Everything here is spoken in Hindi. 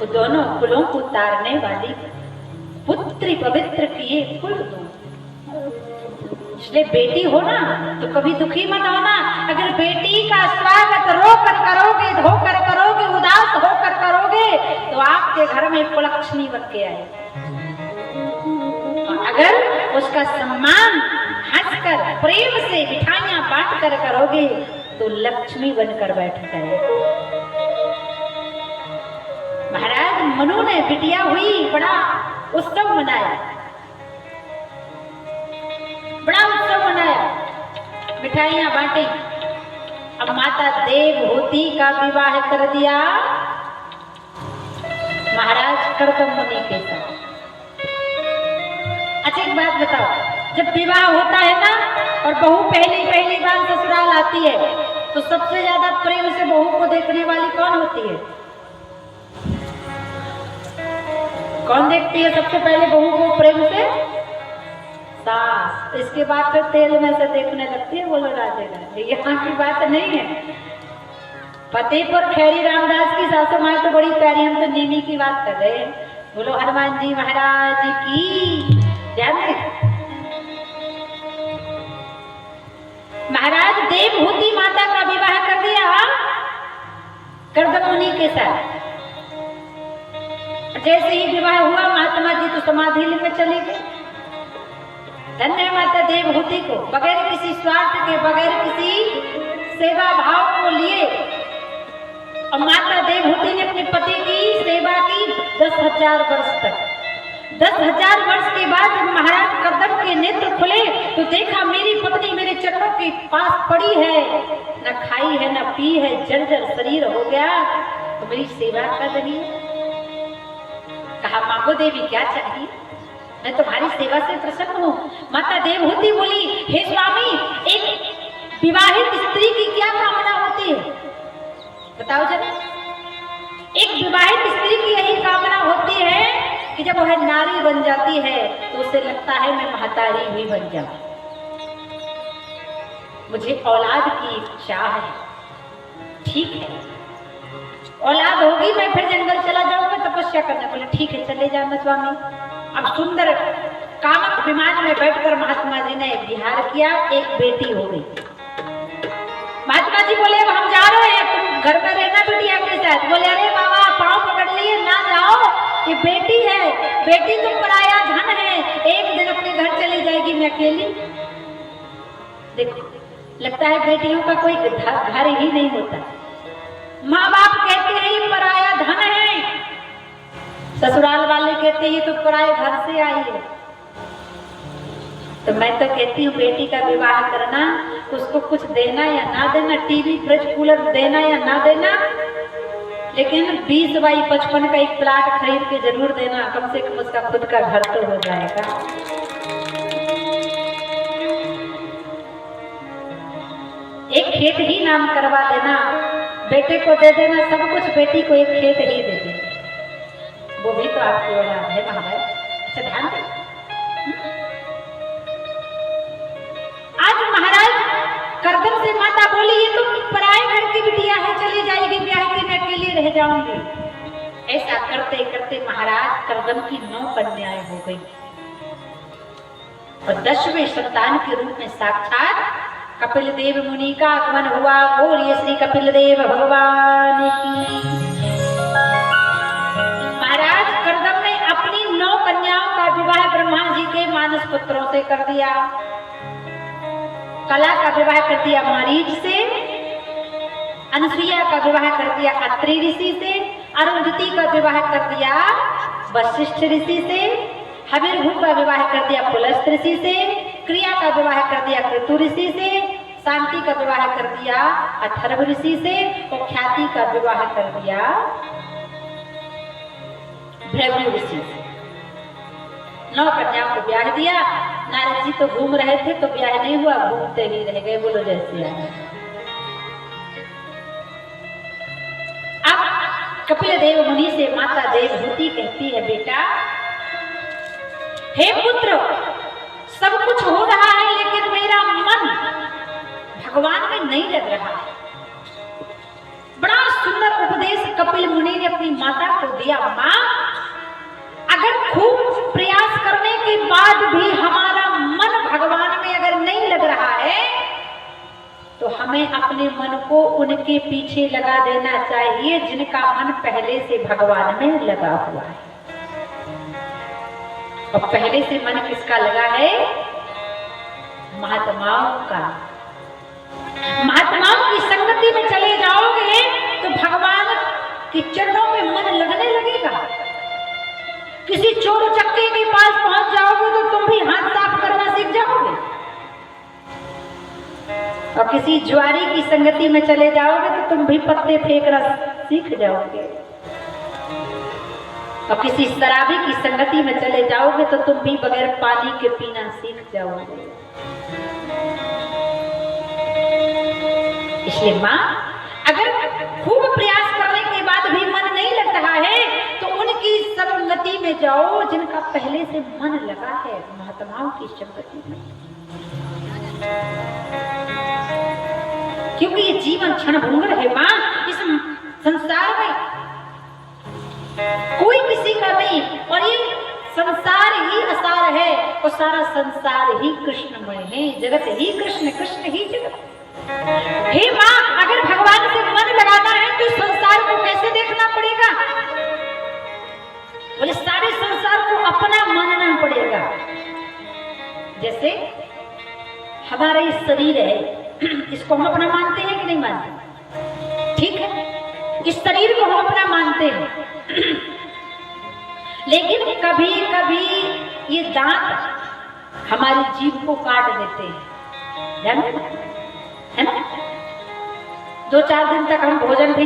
वो दोनों कुलों को तारने वाली पुत्री पवित्र किए कुल दो। इसलिए बेटी हो ना तो कभी दुखी मत होना। अगर बेटी का स्वागत रोकर करोगे, धोकर करोगे, उदास होकर करोगे तो आपके घर में कुलक्षणी बन के आए। अगर उसका सम्मान हंसकर प्रेम से मिठाइयां बांट कर करोगे तो लक्ष्मी बनकर बैठ जाए। महाराज मनु ने बिटिया हुई, बड़ा उत्सव मनाया, बड़ा उत्सव मनाया, मिठाइयां बांटी। अब माता देवहूति का विवाह कर दिया महाराज कर्दम मुनि के साथ। अच्छा एक बात बताओ, जब विवाह होता है ना और बहू पहली बार ससुराल आती है तो सबसे ज्यादा प्रेम से बहू को देखने वाली कौन होती है? कौन देखती है सबसे पहले बहू को प्रेम से? सास। इसके बाद फिर तेल में से देखने लगती है, बोलो राधे राधे। यहाँ की बात नहीं है। फतेहपुर खैरी रामदास की सासू माँ तो बड़ी प्यारी, हम तो नीमी की बात कर रहे हैं। बोलो हनुमान जी महाराज की। जाने महाराज देवहूति माता का विवाह कर दिया कर्दम मुनि के साथ। जैसे ही विवाह हुआ महात्मा जी तो समाधि में चले गए। धन्य माता देवहूति को बगैर किसी स्वार्थ के, बगैर किसी सेवा भाव को लिए, और माता देवहूति ने अपने पति की सेवा की 10,000 वर्ष तक। 10,000 वर्ष के बाद जब महाराज कर्दम के नेत्र खुले तो देखा मेरी पत्नी मेरे चरणों के पास पड़ी है, न खाई है न पी है, जर्जर शरीर हो गया, तो मेरी सेवा कर रही है। कहा मांगो देवी क्या चाहिए, मैं तुम्हारी सेवा से प्रसन्न हूँ। माता देवहूति बोली, हे स्वामी, एक विवाहित स्त्री की क्या कामना होती है बताओ जरा। एक विवाहित स्त्री की यही कामना होती है कि जब वह नारी बन जाती है तो उसे लगता है मैं महतारी भी बन जाऊं, मुझे औलाद की इच्छा है। ठीक है, औलाद होगी, मैं फिर जंगल चला जाऊंगा तपस्या करने। बोले ठीक है चले जाना स्वामी। अब सुंदर कामक विमान में बैठकर महात्मा जी ने विहार किया, एक बेटी हो गई। महात्मा जी बोले अब हम जा रहे हैं, तुम घर में रहना बिटिया के साथ। बोले अरे बाबा पाँव पकड़ लिए, ना जाओ, ये बेटी है, बेटी तो पराया धन है, एक दिन अपने घर चली जाएगी मैं अकेली। देखो लगता है बेटियों का कोई घर ही नहीं होता। माँ बाप कहते हैं ये पराया धन है, ससुराल वाले कहते हैं ये तो पराए घर से आई है। तो मैं तो कहती हूँ बेटी का विवाह करना, उसको कुछ देना या ना देना, टीवी फ्रिज कूलर देना या ना देना, लेकिन 20 बाई 55 का एक प्लाट खरीद के जरूर देना, कम से कम उसका खुद का घर तो हो जाएगा। एक खेत ही नाम करवा देना, बेटे को दे देना सब कुछ, बेटी को एक खेत ही दे देना, वो भी तो आपकी औलाद है महाराज। अच्छा ध्यान दें। आज महाराज कर्दम से माता बोली ये तो पराए घर की बिटिया है, चली जाएगी ब्याह के, मैं अकेली रह जाऊंगी। ऐसा करते करते महाराज कर्दम की 9 कन्याएं हो गई और 10वें संतान के रूप में साक्षात कपिल देव मुनि का आगमन हुआ। बोलिए श्री कपिल देव भगवान की। महाराज कर्दम ने अपनी 9 कन्याओं का विवाह ब्रह्मा जी के मानस पुत्रों से कर दिया। कला का विवाह कर दिया मारीच से, अनसुईया का विवाह कर दिया अत्रि ऋषि से, अरुंधति का विवाह कर दिया वशिष्ठ ऋषि से, हविर्भू का विवाह कर दिया पुलस्त ऋषि से, क्रिया का विवाह कर दिया क्रतु ऋषि से, शांति का विवाह कर दिया अथर्व ऋषि से, और ख्याति का विवाह कर दिया भृगु ऋषि से। 9 कन्याओं को ब्याह दिया। नारद जी तो घूम रहे थे तो ब्याह नहीं हुआ, घूमते ही रह गए। बोलो जैसे आए। अब कपिल देव मुनि से माता देवहूति कहती है बेटा, हे पुत्र, सब कुछ हो रहा है लेकिन मेरा मन भगवान में नहीं लग रहा है। बड़ा सुंदर उपदेश कपिल मुनि ने अपनी माता को दिया। माँ, अगर खूब प्रयास करने के बाद भी हमारा मन भगवान में अगर नहीं लग रहा है तो हमें अपने मन को उनके पीछे लगा देना चाहिए जिनका मन पहले से भगवान में लगा हुआ है। और पहले से मन किसका लगा है? महात्माओं का। महात्माओं की संगति में चले जाओगे तो भगवान के चरणों में मन लगने लगेगा। किसी चोर चक्के के पास पहुंच जाओगे तो तुम भी हाथ साफ करना सीख जाओगे। और किसी ज्वारी की संगति में चले जाओगे तो तुम भी पत्ते फेंकना सीख जाओगे। और किसी शराबी की संगति में चले जाओगे तो तुम भी बगैर पानी के पीना सीख जाओगे। इसलिए माँ, अगर खूब प्रयास करने के बाद भी मन नहीं लग रहा है तो उनकी संगति में जाओ जिनका पहले से मन लगा है, महात्माओं की संगति में। क्योंकि ये जीवन क्षणभंगुर है माँ। इस संसार में कोई किसी का नहीं, और ये संसार ही असार है और सारा संसार ही कृष्णमय है। जगत ही कृष्ण, कृष्ण ही जगत। हे माँ, अगर भगवान से मन लगाना है तो संसार को कैसे देखना पड़ेगा? बोले सारे संसार को अपना मानना पड़ेगा। जैसे हमारा ये शरीर है, इसको हम अपना मानते हैं कि नहीं मानते? ठीक है, इस शरीर को हम अपना मानते हैं। लेकिन कभी कभी ये दांत हमारी जीभ को काट देते हैं, जानते हैं? है ना? 2-4 दिन तक हम भोजन भी